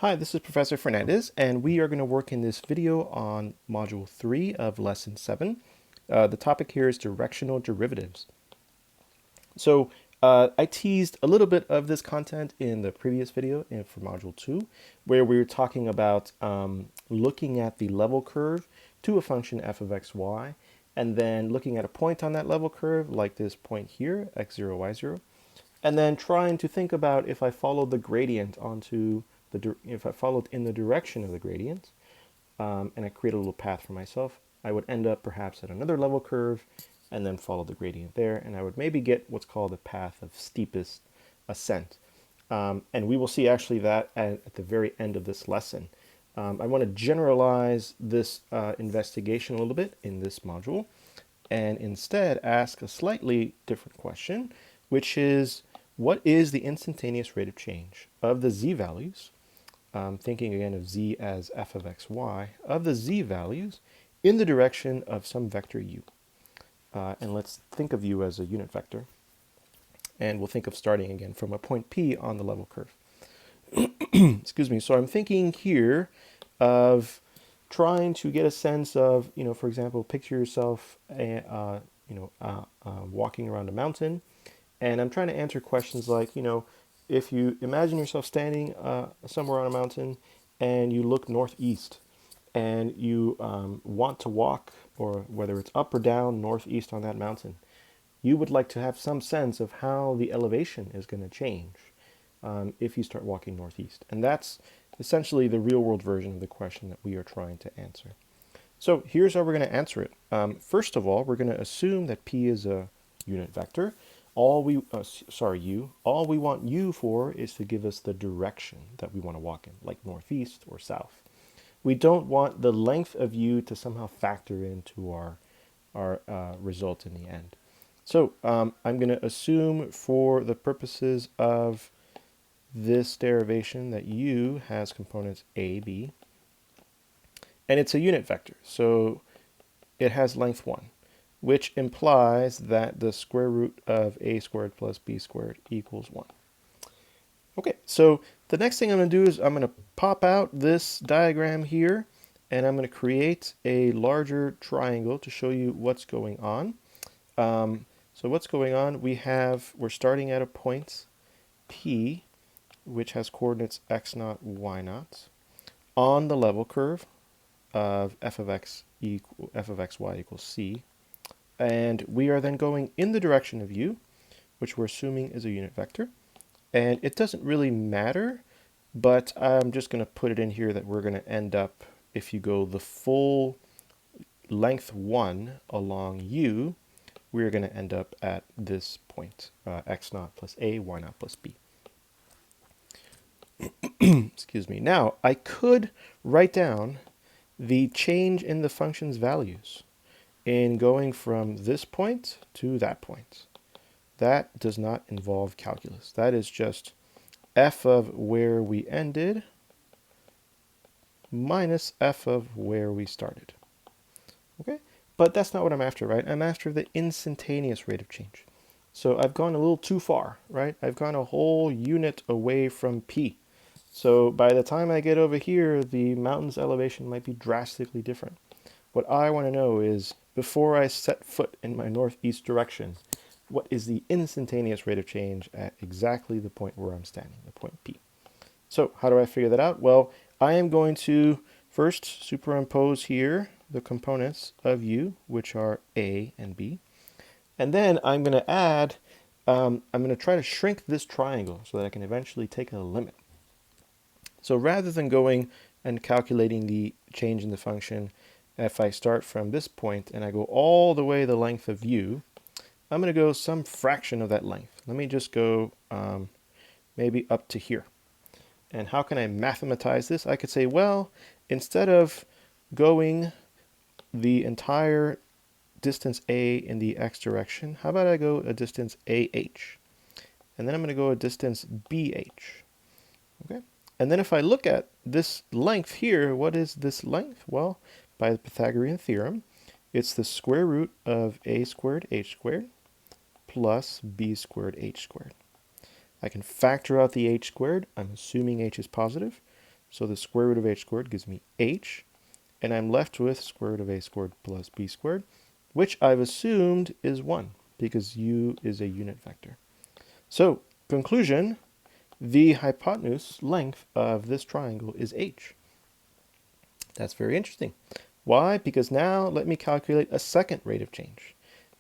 Hi, this is Professor Fernandez, and we are going to work in this video on Module 3 of Lesson 7. The topic here is directional derivatives. So I teased a little bit of this content in the previous video for Module 2, where we were talking about looking at the level curve to a function f of x, y, and then looking at a point on that level curve, like this point here, x0, y0, and then trying to think about if I followed the gradient onto if I followed in the direction of the gradient, and I create a little path for myself, I would end up perhaps at another level curve and then follow the gradient there, and I would maybe get what's called a path of steepest ascent. And we will see actually that at the very end of this lesson. I want to generalize this investigation a little bit in this module and instead ask a slightly different question, which is, what is the instantaneous rate of change of the z values, thinking again of z as f of x, y, of the z values in the direction of some vector u. And let's think of u as a unit vector. And we'll think of starting again from a point P on the level curve. Excuse me. So I'm thinking here of trying to get a sense of, for example, picture yourself, walking around a mountain, and I'm trying to answer questions like, if you imagine yourself standing somewhere on a mountain and you look northeast and you want to walk, or whether it's up or down northeast on that mountain, you would like to have some sense of how the elevation is going to change if you start walking northeast. And that's essentially the real world version of the question that we are trying to answer. So here's how we're going to answer it. First of all, we're going to assume that P is a unit vector. All we want u for is to give us the direction that we want to walk in, like northeast or south. We don't want the length of u to somehow factor into our result in the end. So I'm going to assume for the purposes of this derivation that u has components a, b, and it's a unit vector, so it has length 1, which implies that the square root of a squared plus b squared equals 1. Okay, so the next thing I'm going to do is I'm going to pop out this diagram here, and I'm going to create a larger triangle to show you what's going on. So what's going on, we're starting at a point P, which has coordinates x0, y0, on the level curve of f of x y equals c. And we are then going in the direction of u, which we're assuming is a unit vector. And it doesn't really matter, but I'm just going to put it in here that we're going to end up, if you go the full length 1 along u, we're going to end up at this point, x0 plus a, y0 plus b. Excuse me. Now, I could write down the change in the function's values in going from this point to that point. That does not involve calculus. That is just f of where we ended minus f of where we started. Okay? But that's not what I'm after, right? I'm after the instantaneous rate of change. So I've gone a little too far, right? I've gone a whole unit away from P. So by the time I get over here, the mountain's elevation might be drastically different. What I want to know is, before I set foot in my northeast direction, what is the instantaneous rate of change at exactly the point where I'm standing, the point P? So how do I figure that out? Well, I am going to first superimpose here the components of u, which are a and b. And then I'm going to add, I'm going to try to shrink this triangle so that I can eventually take a limit. So rather than going and calculating the change in the function, if I start from this point and I go all the way the length of u, I'm going to go some fraction of that length. Let me just go maybe up to here. And how can I mathematize this? I could say, well, instead of going the entire distance a in the x direction, how about I go a distance ah? And then I'm going to go a distance bh. Okay? And then if I look at this length here, what is this length? Well, by the Pythagorean Theorem, it's the square root of a squared h squared plus b squared h squared. I can factor out the h squared. I'm assuming h is positive. So the square root of h squared gives me h, and I'm left with square root of a squared plus b squared, which I've assumed is 1 because u is a unit vector. So, conclusion, the hypotenuse length of this triangle is h. That's very interesting. Why? Because now let me calculate a second rate of change.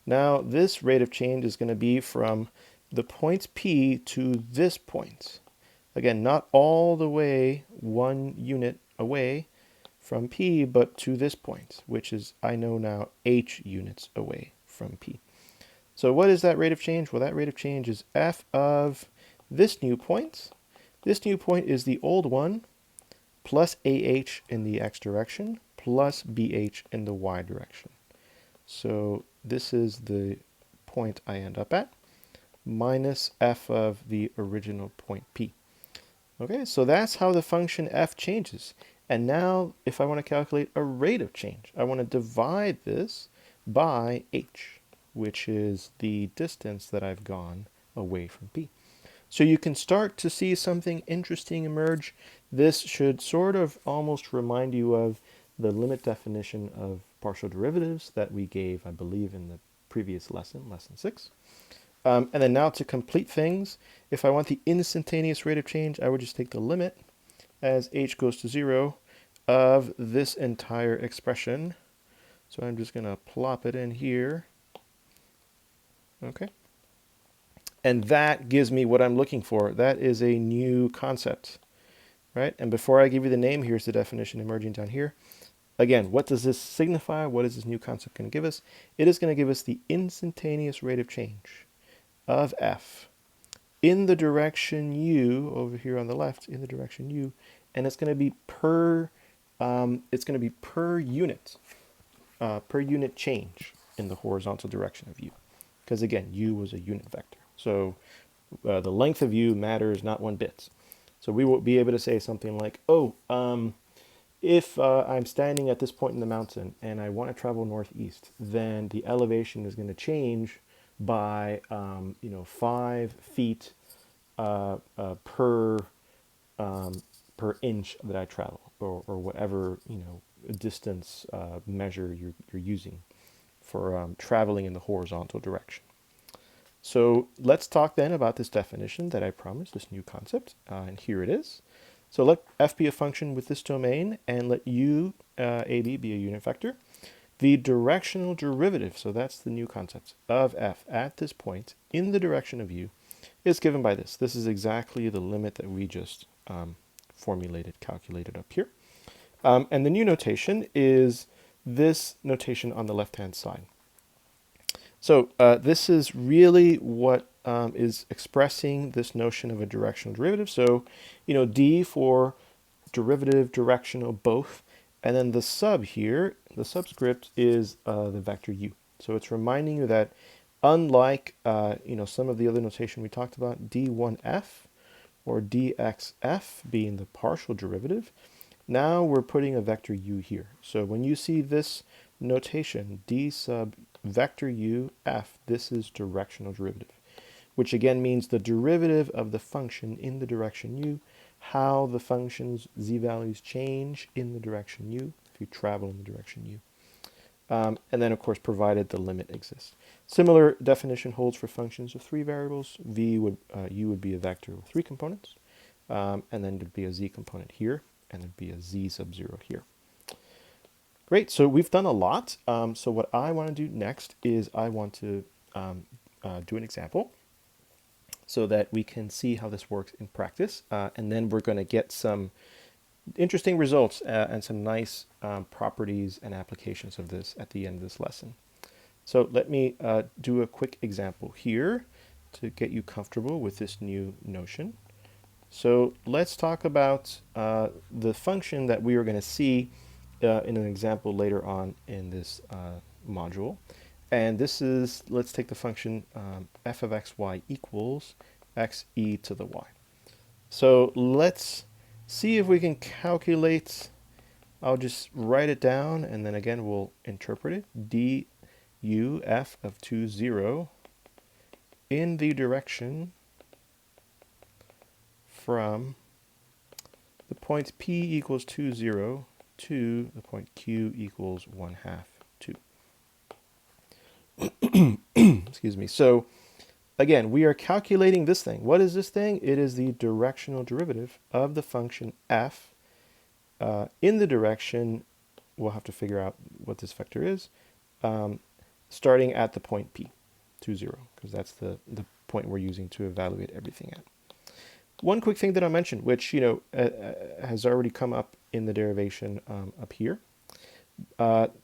Now this rate of change is going to be from the point P to this point. Again, not all the way 1 unit away from P, but to this point, which is, I know now, h units away from P. So what is that rate of change? Well, that rate of change is f of this new point. This new point is the old one, plus AH in the x direction, plus BH in the y direction. So this is the point I end up at, minus f of the original point P. Okay, so that's how the function f changes. And now, if I want to calculate a rate of change, I want to divide this by h, which is the distance that I've gone away from P. So you can start to see something interesting emerge. This should sort of almost remind you of the limit definition of partial derivatives that we gave, I believe, in the previous lesson, lesson 6. And then now to complete things, if I want the instantaneous rate of change, I would just take the limit as h goes to 0 of this entire expression. So I'm just going to plop it in here. Okay. And that gives me what I'm looking for. That is a new concept, right? And before I give you the name, here's the definition emerging down here. Again, what does this signify? What is this new concept going to give us? It is going to give us the instantaneous rate of change of f in the direction u, over here on the left, in the direction u, and it's going to be per unit, per unit change in the horizontal direction of u, because again, u was a unit vector. So the length of u matters not one bit. So we will be able to say something like, if I'm standing at this point in the mountain and I want to travel northeast, then the elevation is going to change by 5 feet per inch that I travel, or whatever distance measure you're using for traveling in the horizontal direction. So let's talk then about this definition that I promised, this new concept, and here it is. So let f be a function with this domain, and let u, ab, be a unit vector. The directional derivative, so that's the new concept, of f at this point in the direction of u is given by this. This is exactly the limit that we just calculated up here. And the new notation is this notation on the left-hand side. So this is really what is expressing this notion of a directional derivative. So, d for derivative, directional, both. And then the sub here, the subscript, is the vector u. So it's reminding you that unlike some of the other notation we talked about, d1f or dxf being the partial derivative, now we're putting a vector u here. So when you see this notation, d sub vector u f, this is directional derivative, which again means the derivative of the function in the direction u, how the function's z-values change in the direction u, if you travel in the direction u. And then, of course, provided the limit exists. Similar definition holds for functions of 3 variables. U would be a vector with 3 components, and then there'd be a z component here, and there'd be a z sub 0 here. Great, so we've done a lot. So what I want to do next is I want to do an example so that we can see how this works in practice, and then we're going to get some interesting results and some nice properties and applications of this at the end of this lesson. So let me do a quick example here to get you comfortable with this new notion. So let's talk about the function that we are going to see in an example later on in this module. And this is, let's take the function f of xy equals xe to the y. So let's see if we can calculate. I'll just write it down, and then again we'll interpret it. du f of 2, 0 in the direction from the point P equals 2, 0 to the point Q equals 1/2, 2. Excuse me. So again, we are calculating this thing. What is this thing? It is the directional derivative of the function f in the direction, we'll have to figure out what this vector is, starting at the point P, 2, 0, because that's the point we're using to evaluate everything at. One quick thing that I mentioned, which has already come up in the derivation up here.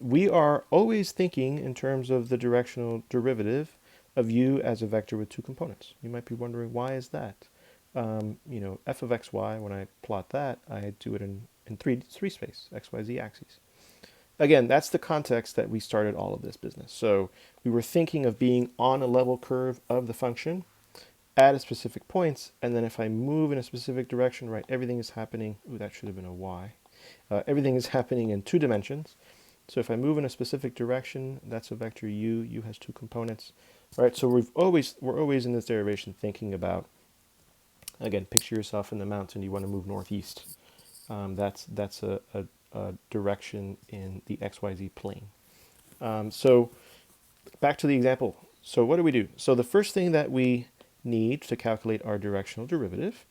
We are always thinking in terms of the directional derivative of u as a vector with two components. You might be wondering, why is that? F of xy, when I plot that, I do it in three space, x, y, z axes. Again, that's the context that we started all of this business. So we were thinking of being on a level curve of the function at a specific points, and then if I move in a specific direction, right, everything is happening, ooh, that should have been a y. Everything is happening in 2 dimensions. So if I move in a specific direction, that's a vector u. U has 2 components. All right, so we're always in this derivation thinking about, again, picture yourself in the mountain, you want to move northeast. That's a direction in the xyz plane. So back to the example. So what do? So the first thing that we need to calculate our directional derivative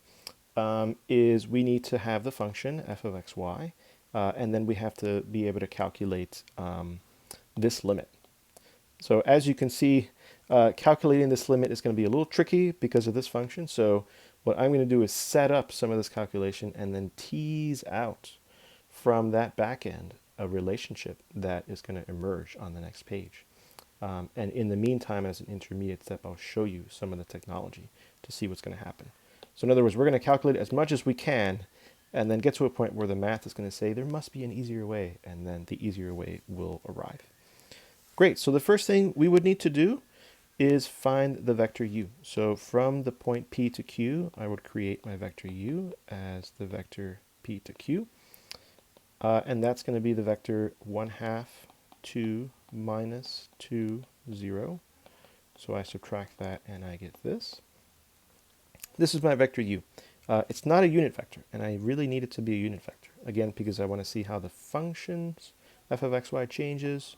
is we need to have the function f of xy, and then we have to be able to calculate this limit. So as you can see, calculating this limit is going to be a little tricky because of this function. So what I'm going to do is set up some of this calculation and then tease out from that back end a relationship that is going to emerge on the next page. And in the meantime, as an intermediate step, I'll show you some of the technology to see what's going to happen. So in other words, we're going to calculate as much as we can and then get to a point where the math is going to say there must be an easier way, and then the easier way will arrive. Great, so the first thing we would need to do is find the vector u. So from the point P to Q, I would create my vector u as the vector P to Q. And that's going to be the vector 1/2, 2, minus 2, 0. So I subtract that and I get this. This is my vector u. It's not a unit vector, and I really need it to be a unit vector. Again, because I want to see how the functions f of xy changes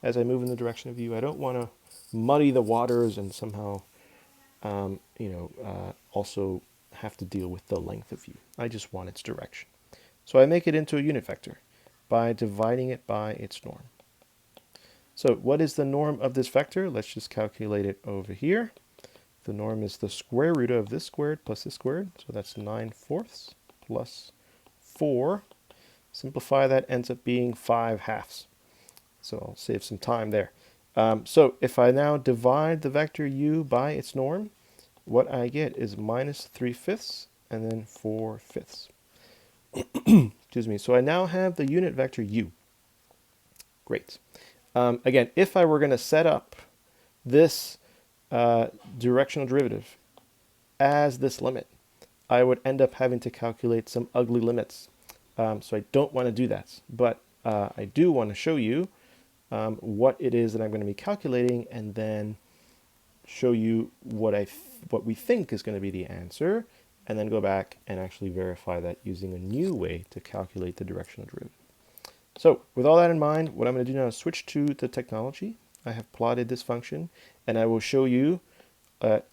as I move in the direction of u. I don't want to muddy the waters and somehow also have to deal with the length of u. I just want its direction. So I make it into a unit vector by dividing it by its norm. So what is the norm of this vector? Let's just calculate it over here. The norm is the square root of this squared plus this squared. So that's 9/4 plus 4. Simplify that, ends up being 5/2. So I'll save some time there. So if I now divide the vector u by its norm, what I get is minus 3/5 and then 4/5. Excuse me. So I now have the unit vector u. Great. Again, if I were going to set up this directional derivative as this limit, I would end up having to calculate some ugly limits. So I don't want to do that. But I do want to show you what it is that I'm going to be calculating, and then show you what we think is going to be the answer, and then go back and actually verify that using a new way to calculate the directional derivative. So with all that in mind, what I'm going to do now is switch to the technology. I have plotted this function, and I will show you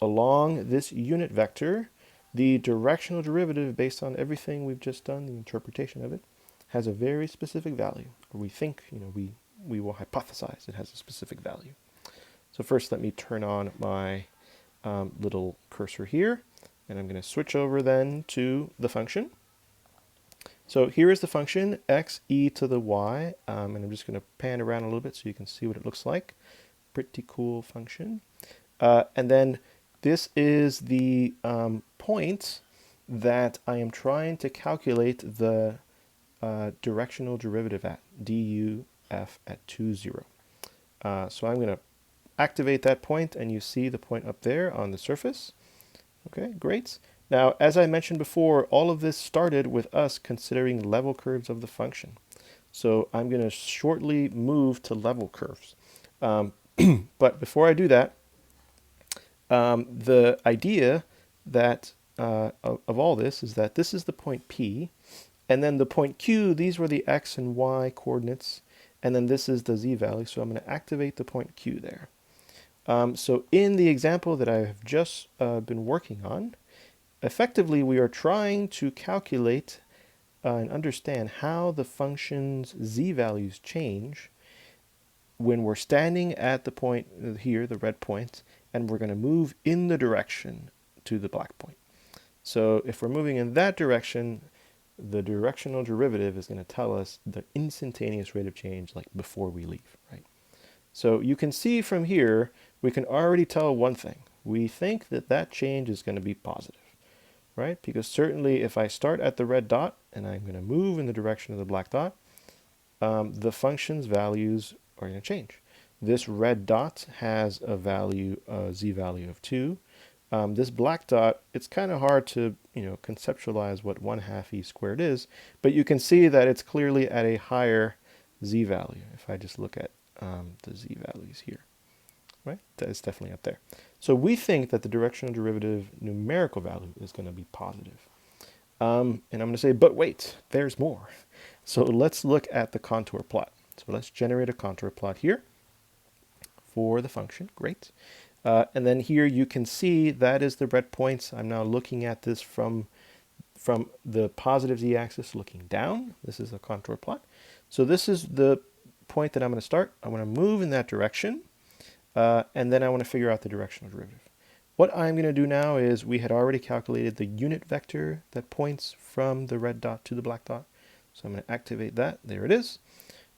along this unit vector, the directional derivative based on everything we've just done, the interpretation of it, has a very specific value. Or we think, we will hypothesize it has a specific value. So first, let me turn on my little cursor here, and I'm going to switch over then to the function. So here is the function, x e to the y, and I'm just going to pan around a little bit so you can see what it looks like. Pretty cool function. And then this is the point that I am trying to calculate the directional derivative at, du f at 2, 0. So I'm going to activate that point, and you see the point up there on the surface. Okay, great. Now, as I mentioned before, all of this started with us considering level curves of the function. So I'm going to shortly move to level curves. But before I do that, the idea that of all this is that this is the point P, and then the point Q, these were the X and Y coordinates, and then this is the Z value, so I'm going to activate the point Q there. So in the example that I have just been working on, effectively we are trying to calculate and understand how the function's Z values change when we're standing at the point here, the red point, and we're going to move in the direction to the black point. So if we're moving in that direction, the directional derivative is going to tell us the instantaneous rate of change, like before we leave, right? So you can see from here, we can already tell one thing. We think that that change is going to be positive, right? Because certainly if I start at the red dot and I'm going to move in the direction of the black dot, the function's values are going to change. This red dot has a value, a z value of 2. This black dot, it's kind of hard to conceptualize what 1/2 e squared is, but you can see that it's clearly at a higher z value. If I just look at the z values here, right? That is definitely up there. So we think that the directional derivative numerical value is going to be positive. And I'm going to say, but wait, there's more. So let's look at the contour plot. So let's generate a contour plot here for the function. Great. And then here you can see that is the red points. I'm now looking at this from the positive z-axis looking down. This is a contour plot. So this is the point that I'm going to start. I want to move in that direction, and then I want to figure out the directional derivative. What I'm going to do now is we had already calculated the unit vector that points from the red dot to the black dot. So I'm going to activate that. There it is.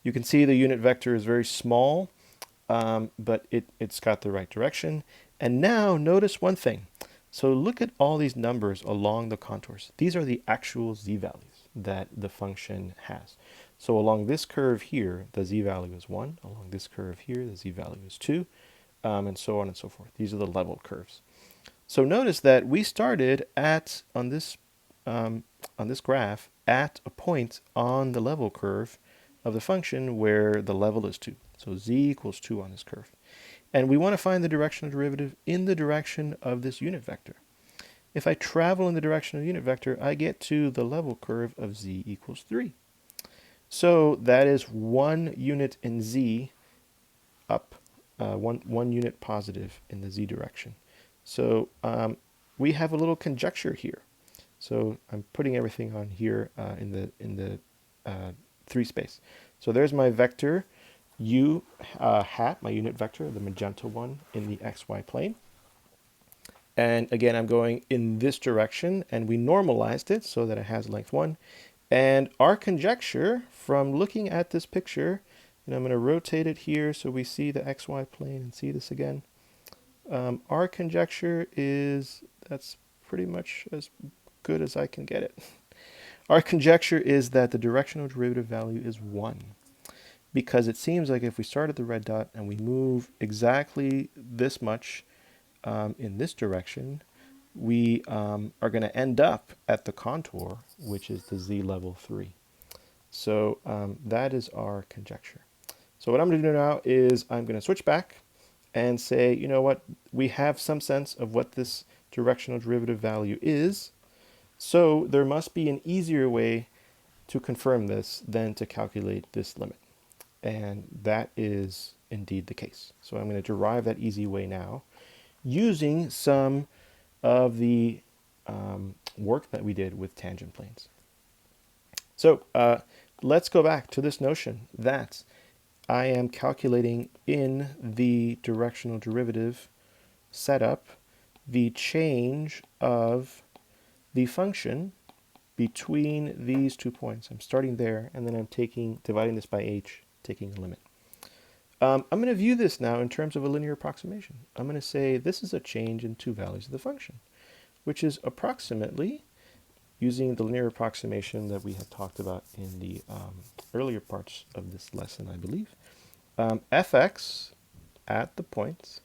You can see the unit vector is very small, but it's got the right direction. And now notice one thing. So look at all these numbers along the contours. These are the actual z values that the function has. So along this curve here, the z value is 1. Along this curve here, the z value is 2, and so on and so forth. These are the level curves. So notice that we started on this graph at a point on the level curve of the function where the level is 2. So z equals 2 on this curve. And we want to find the directional derivative in the direction of this unit vector. If I travel in the direction of the unit vector, I get to the level curve of z equals 3. So that is 1 unit in z up, one unit positive in the z direction. So we have a little conjecture here. So I'm putting everything on here in the 3 space. So there's my vector u hat, my unit vector, the magenta one in the xy plane. And again, I'm going in this direction, and we normalized it so that it has length 1. And our conjecture from looking at this picture, and I'm going to rotate it here so we see the xy plane and see this again. Our conjecture is, that's pretty much as good as I can get it. Our conjecture is that the directional derivative value is 1. Because it seems like if we start at the red dot and we move exactly this much in this direction, we are going to end up at the contour, which is the z level 3. So that is our conjecture. So what I'm going to do now is I'm going to switch back and say, you know what, we have some sense of what this directional derivative value is. So there must be an easier way to confirm this than to calculate this limit. And that is indeed the case. So I'm going to derive that easy way now using some of the work that we did with tangent planes. So let's go back to this notion that I am calculating in the directional derivative setup the change of the function between these 2 points. I'm starting there, and then I'm dividing this by h, taking a limit. I'm going to view this now in terms of a linear approximation. I'm going to say this is a change in 2 values of the function, which is approximately, using the linear approximation that we had talked about in the earlier parts of this lesson, I believe, fx at the points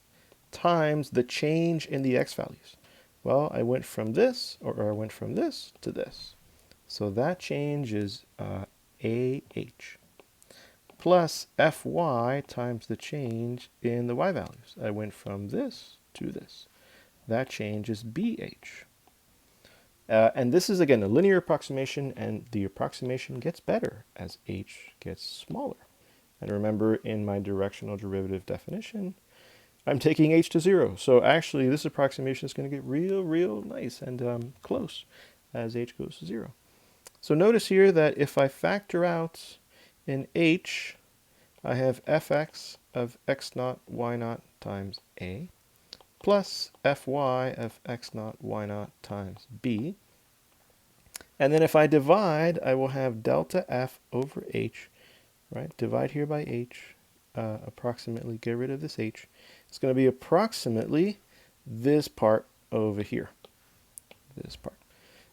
times the change in the x values. Well, I went from this, or I went from this to this. So that change is ah, plus fy times the change in the y values. I went from this to this. That change is bh. And this is, again, a linear approximation, and the approximation gets better as h gets smaller. And remember, in my directional derivative definition, I'm taking h to 0. So actually, this approximation is going to get real nice and close as h goes to 0. So notice here that if I factor out in h, I have fx of x naught y naught times a plus fy of x naught y naught times b. And then if I divide, I will have delta f over h, right? Divide here by h, approximately get rid of this h. It's going to be approximately this part over here, this part.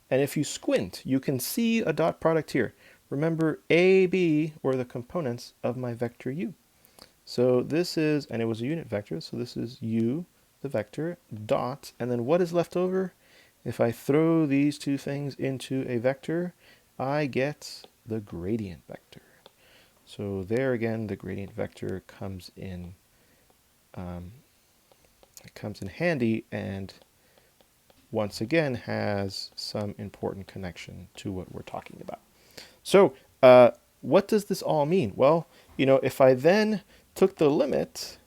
And if you squint, you can see a dot product here. Remember, A, B were the components of my vector u. So this is, and it was a unit vector, so this is u, the vector, dot, and then what is left over? If I throw these two things into a vector, I get the gradient vector. So there again, the gradient vector comes in, it comes in handy, and once again has some important connection to what we're talking about. So what does this all mean? Well, if I then took the limit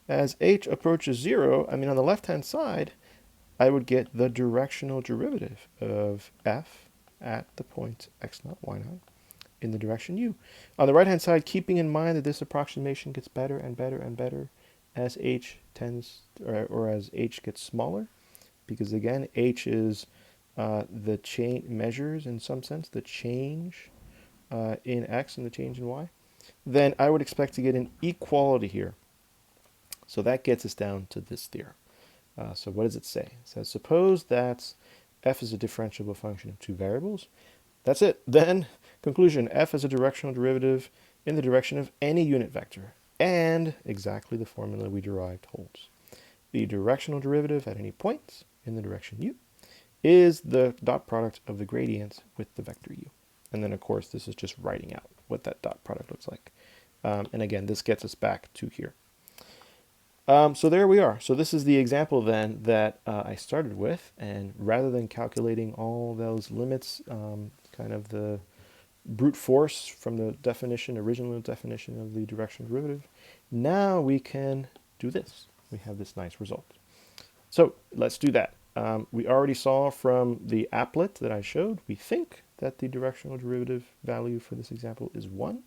as h approaches 0, I mean, on the left-hand side, I would get the directional derivative of f at the point x naught, y naught in the direction u. On the right-hand side, keeping in mind that this approximation gets better and better as h tends, or as h gets smaller, because again, h is the change, measures in some sense the change in x and the change in y, then I would expect to get an equality here. So that gets us down to this theorem. So what does it say? It says, suppose that f is a differentiable function of two variables. That's it. Then, conclusion, f is a directional derivative in the direction of any unit vector. And exactly the formula we derived holds. The directional derivative at any point in the direction u is the dot product of the gradient with the vector u. And then, of course, this is just writing out what that dot product looks like. And again, this gets us back to here. So there we are. So this is the example then that I started with. And rather than calculating all those limits, kind of the brute force from the definition, original definition of the directional derivative, now we can do this. We have this nice result. So let's do that. We already saw from the applet that I showed, we think that the directional derivative value for this example is 1.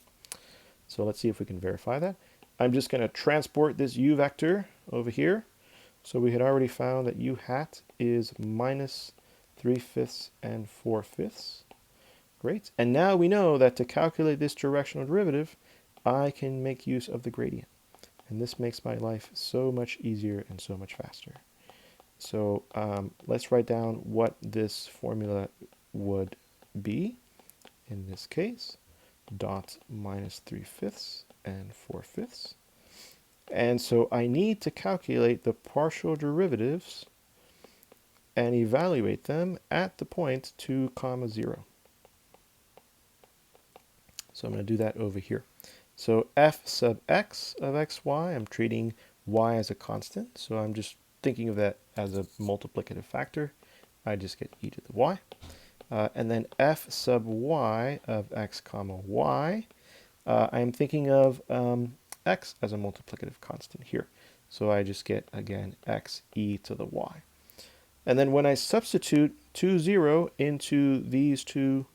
So let's see if we can verify that. I'm just going to transport this u vector over here. So we had already found that u hat is minus 3/5 and 4/5. Great. And now we know that to calculate this directional derivative, I can make use of the gradient. And this makes my life so much easier and so much faster. So let's write down what this formula would be in this case. Dot minus 3/5 and 4/5. And so I need to calculate the partial derivatives and evaluate them at the point 2, 0. So I'm going to do that over here. So f sub x of xy, I'm treating y as a constant, so I'm just thinking of that as a multiplicative factor. I just get e to the y. And then f sub y of x comma y, I'm thinking of x as a multiplicative constant here. So I just get, again, x e to the y. And then when I substitute 2, 0 into these two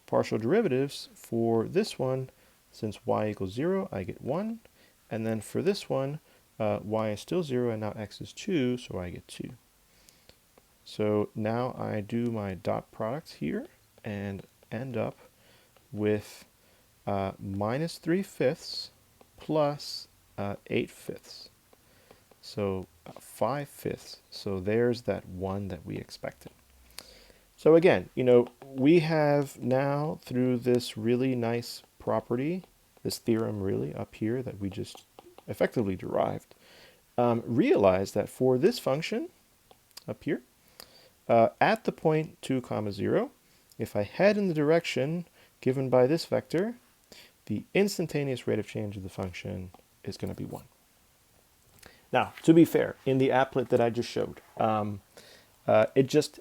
partial derivatives for this one, since y equals 0, I get 1. And then for this one, y is still 0, and now x is 2, so I get 2. So now I do my dot product here and end up with minus 3/5 plus 8/5. So 5/5. So there's that 1 that we expected. So again, we have now, through this really nice property, this theorem really up here that we just effectively derived, realized that for this function up here, at the point 2, 0, if I head in the direction given by this vector, the instantaneous rate of change of the function is going to be 1. Now, to be fair, in the applet that I just showed, it just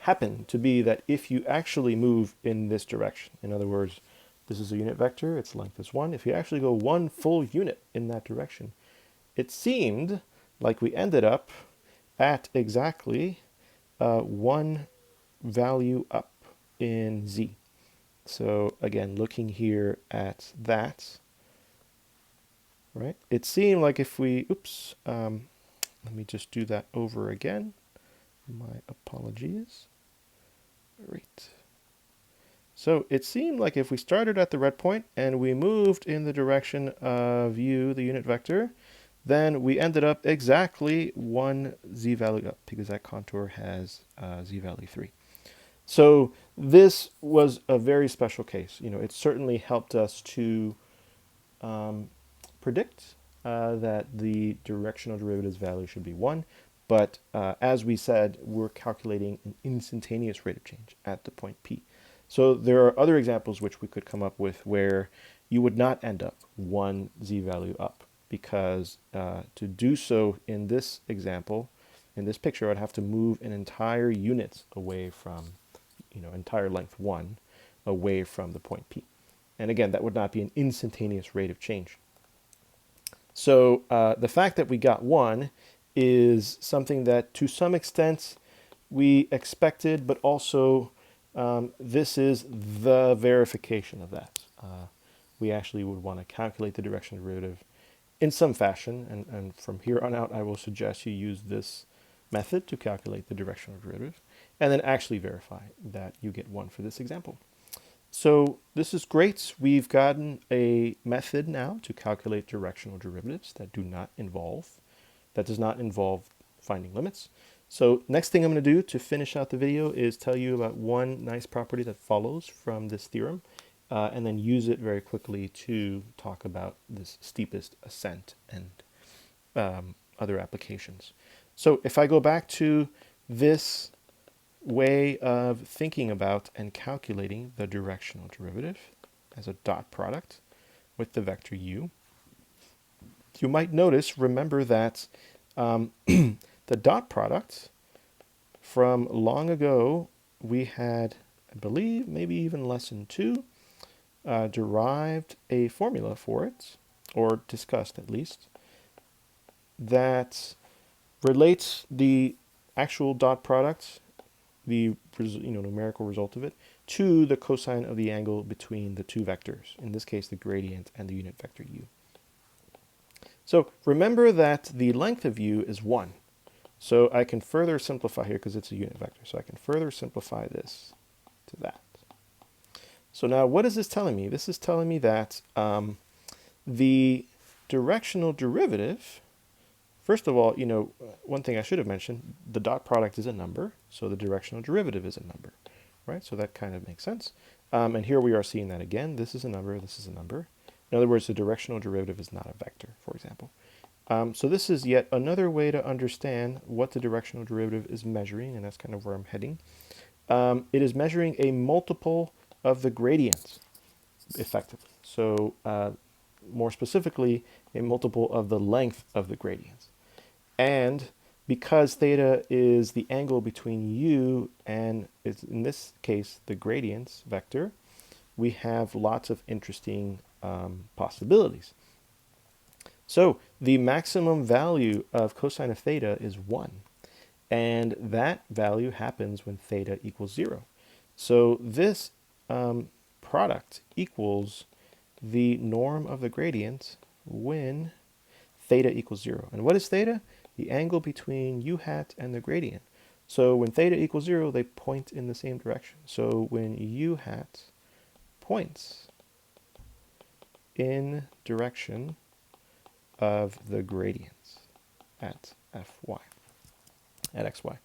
happen to be that if you actually move in this direction, in other words, this is a unit vector, its length is 1. If you actually go 1 full unit in that direction, it seemed like we ended up at exactly 1 value up in z. So again, looking here at that, right? It seemed like if we, let me just do that over again. My apologies. Great. So it seemed like if we started at the red point and we moved in the direction of u, the unit vector, then we ended up exactly 1 z value up because that contour has z value 3. So this was a very special case. You know, it certainly helped us to predict that the directional derivative's value should be 1. But as we said, we're calculating an instantaneous rate of change at the point P. So there are other examples which we could come up with where you would not end up 1 z value up, because to do so in this example, in this picture, I'd have to move an entire unit away from, entire length 1 away from the point P. And again, that would not be an instantaneous rate of change. So the fact that we got 1 is something that to some extent we expected, but also this is the verification of that. We actually would want to calculate the directional derivative in some fashion, and from here on out I will suggest you use this method to calculate the directional derivative, and then actually verify that you get 1 for this example. So this is great. We've gotten a method now to calculate directional derivatives that does not involve finding limits. So next thing I'm going to do to finish out the video is tell you about one nice property that follows from this theorem, and then use it very quickly to talk about this steepest ascent and other applications. So if I go back to this way of thinking about and calculating the directional derivative as a dot product with the vector u, you might remember that the dot product from long ago, we had, I believe, maybe even lesson 2, derived a formula for it, or discussed at least, that relates the actual dot product, the numerical result of it, to the cosine of the angle between the two vectors, in this case the gradient and the unit vector u. So remember that the length of u is 1. So I can further simplify here because it's a unit vector. So I can further simplify this to that. So now what is this telling me? This is telling me that the directional derivative, first of all, one thing I should have mentioned, the dot product is a number, so the directional derivative is a number, right? So that kind of makes sense. And here we are seeing that again. This is a number, this is a number. In other words, the directional derivative is not a vector, for example. So this is yet another way to understand what the directional derivative is measuring, and that's kind of where I'm heading. It is measuring a multiple of the gradient, effectively. So more specifically, a multiple of the length of the gradient. And because theta is the angle between u and, in this case, the gradients vector, we have lots of interesting possibilities. So the maximum value of cosine of theta is 1. And that value happens when theta equals 0. So this product equals the norm of the gradient when theta equals 0. And what is theta? The angle between u hat and the gradient. So when theta equals 0, they point in the same direction. So when u hat points in direction of the gradients at fy, at xy.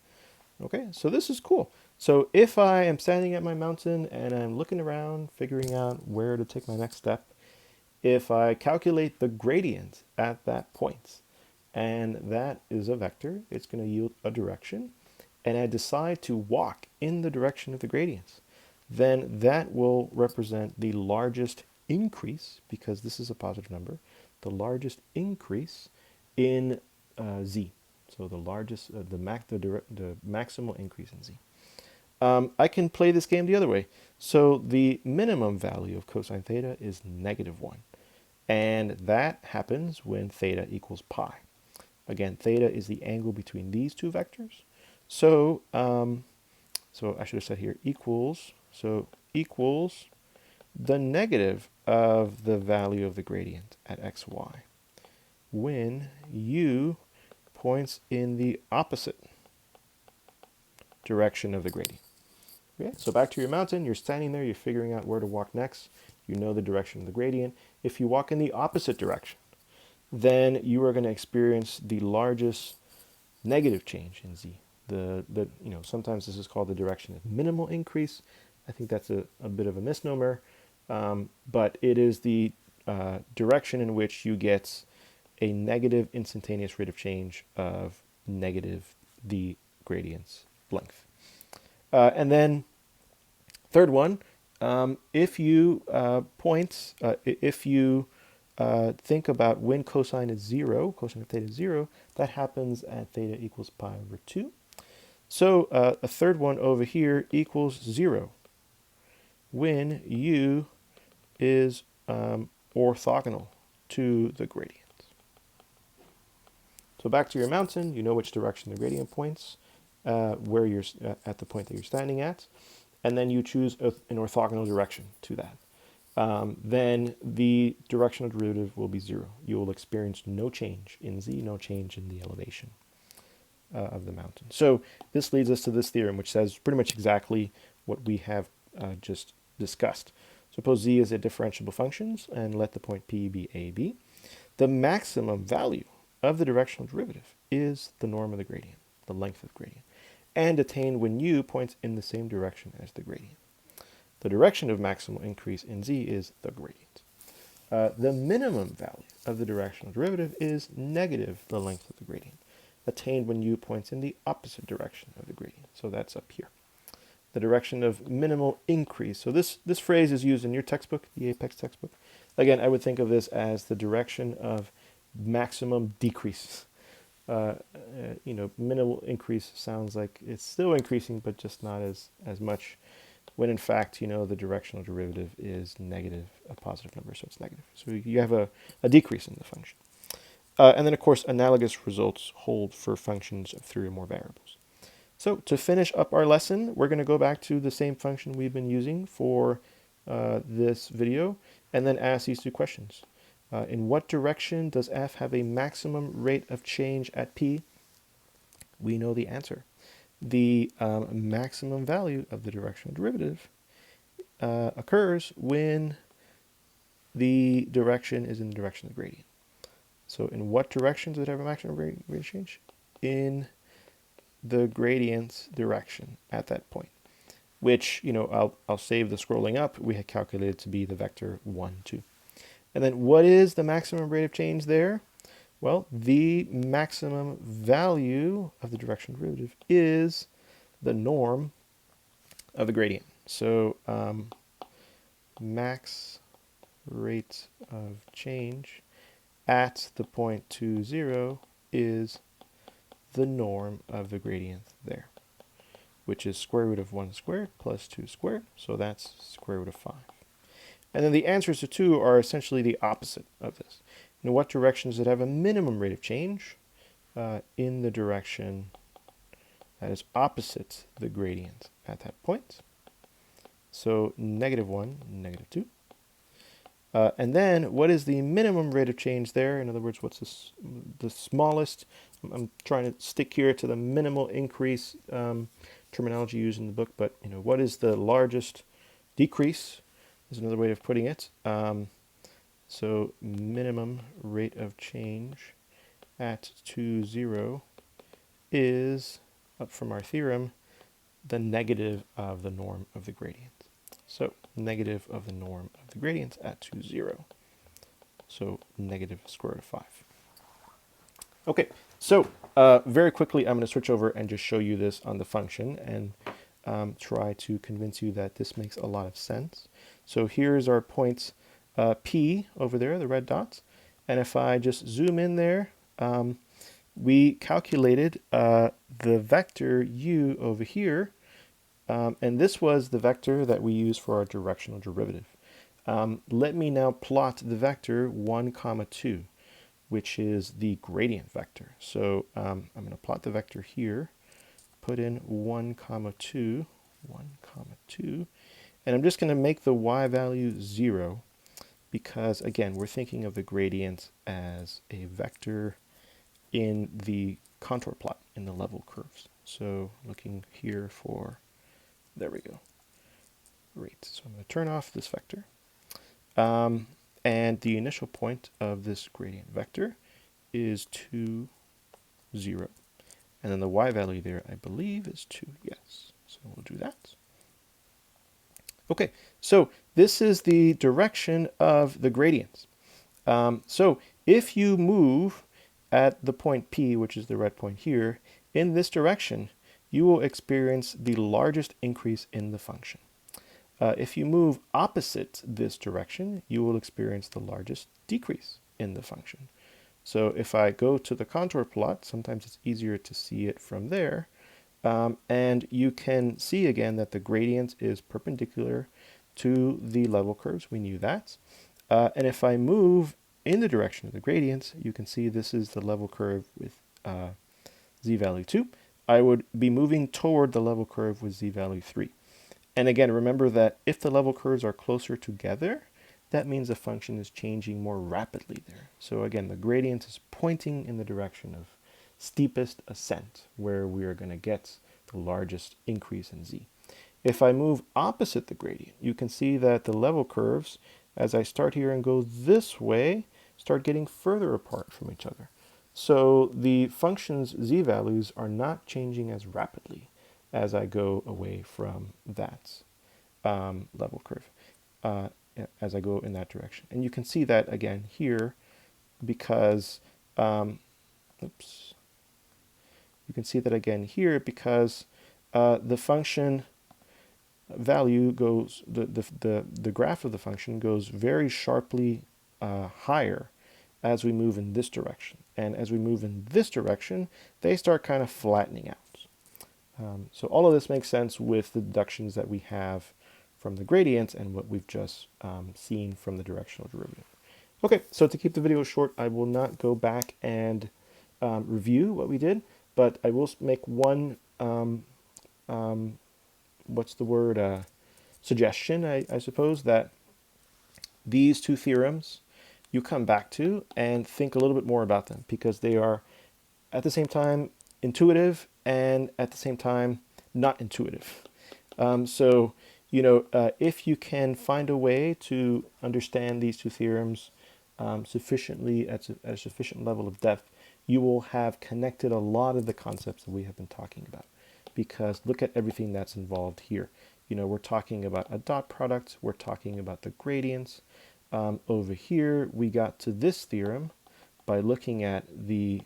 Okay, so this is cool. So if I am standing at my mountain and I'm looking around, figuring out where to take my next step, if I calculate the gradient at that point, and that is a vector, it's going to yield a direction, and I decide to walk in the direction of the gradients, then that will represent the largest increase, because this is a positive number, the largest increase in z. So the largest, the maximal increase in z. I can play this game the other way. So the minimum value of cosine theta is -1. And that happens when theta equals pi. Again, theta is the angle between these two vectors. So, so I should have said here equals, so equals the negative of the value of the gradient at xy when u points in the opposite direction of the gradient. Okay, so back to your mountain, you're standing there, you're figuring out where to walk next, you know the direction of the gradient. If you walk in the opposite direction, then you are going to experience the largest negative change in z. Sometimes this is called the direction of minimal increase. I think that's a bit of a misnomer, but it is the direction in which you get a negative instantaneous rate of change of negative the gradient's length. And then third one, if you think about when cosine is 0, cosine of theta is 0, that happens at theta equals pi over 2. So a third one over here equals 0 when u is orthogonal to the gradient. So back to your mountain, you know which direction the gradient points, where you're at the point that you're standing at, and then you choose an orthogonal direction to that. Then the directional derivative will be 0. You will experience no change in z, no change in the elevation of the mountain. So this leads us to this theorem, which says pretty much exactly what we have just discussed. Suppose z is a differentiable function, and let the point P be AB. The maximum value of the directional derivative is the norm of the gradient, the length of the gradient, and attained when u points in the same direction as the gradient. The direction of maximal increase in z is the gradient. The minimum value of the directional derivative is negative the length of the gradient, attained when u points in the opposite direction of the gradient. So that's up here. The direction of minimal increase. So this phrase is used in your textbook, the Apex textbook. Again, I would think of this as the direction of maximum decrease. Minimal increase sounds like it's still increasing, but just not as much, when in fact, the directional derivative is negative, a positive number, so it's negative. So you have a decrease in the function. And then, of course, analogous results hold for functions of 3 or more variables. So to finish up our lesson, we're going to go back to the same function we've been using for this video, and then ask these 2 questions. In what direction does f have a maximum rate of change at p? We know the answer. The maximum value of the directional derivative occurs when the direction is in the direction of the gradient. So in what direction does it have a maximum rate of change? In the gradient's direction at that point, which, I'll save the scrolling up. We had calculated to be the vector 1, 2. And then what is the maximum rate of change there? Well, the maximum value of the directional derivative is the norm of the gradient. So max rate of change at the point 2, 0 is the norm of the gradient there, which is square root of 1 squared plus 2 squared. So that's square root of 5. And then the answers to 2 are essentially the opposite of this. In what direction does it have a minimum rate of change? In the direction that is opposite the gradient at that point. So -1, -2. And then what is the minimum rate of change there? In other words, what's the smallest? I'm trying to stick here to the minimal increase terminology used in the book, but what is the largest decrease is another way of putting it. So minimum rate of change at 2, 0 is, up from our theorem, the negative of the norm of the gradient. So negative of the norm of the gradient at 2, 0. So negative square root of 5. Okay, so very quickly I'm going to switch over and just show you this on the function and try to convince you that this makes a lot of sense. So here's our points P over there, the red dots. And if I just zoom in there, we calculated the vector u over here And this was the vector that we use for our directional derivative. Let me now plot the vector 1, comma 2, which is the gradient vector. So I'm going to plot the vector here, put in 1, comma 2, 1, comma 2, and I'm just going to make the y value 0 because, again, we're thinking of the gradient as a vector in the contour plot, in the level curves. So looking here for, there we go. Great. So I'm going to turn off this vector. And the initial point of this gradient vector is 2, 0. And then the y value there, I believe, is 2. Yes. So we'll do that. Okay, so this is the direction of the gradients. So if you move at the point P, which is the red point here, in this direction, you will experience the largest increase in the function. If you move opposite this direction, you will experience the largest decrease in the function. So if I go to the contour plot, sometimes it's easier to see it from there, and you can see again that the gradient is perpendicular to the level curves. We knew that. And if I move in the direction of the gradient, you can see this is the level curve with z value 2. I would be moving toward the level curve with z value 3. And again, remember that if the level curves are closer together, that means the function is changing more rapidly there. So again, the gradient is pointing in the direction of steepest ascent, where we are going to get the largest increase in z. If I move opposite the gradient, you can see that the level curves, as I start here and go this way, start getting further apart from each other. So the function's z values are not changing as rapidly as I go away from that level curve, as I go in that direction. And you can see that again here because, oops, you can see that again here because the function value goes, the graph of the function goes very sharply higher as we move in this direction. And as we move in this direction, they start kind of flattening out. So all of this makes sense with the deductions that we have from the gradient and what we've just seen from the directional derivative. Okay, so to keep the video short, I will not go back and review what we did, but I will make one, what's the word, suggestion, I suppose, that these two theorems you come back to and think a little bit more about them because they are at the same time intuitive and at the same time not intuitive. So, you know, if you can find a way to understand these two theorems sufficiently at a sufficient level of depth, you will have connected a lot of the concepts that we have been talking about. Because look at everything that's involved here. You know, we're talking about a dot product, we're talking about the gradients. Over here, we got to this theorem by looking at the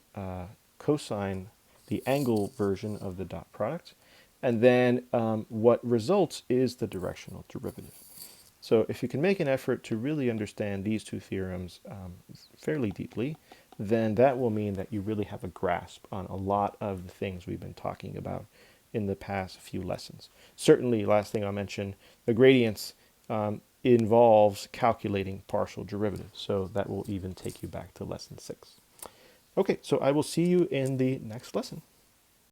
cosine, the angle version of the dot product. And then what results is the directional derivative. So if you can make an effort to really understand these two theorems fairly deeply, then that will mean that you really have a grasp on a lot of the things we've been talking about in the past few lessons. Certainly, last thing I'll mention, the gradients involves calculating partial derivatives. So that will even take you back to lesson 6. Okay, so I will see you in the next lesson.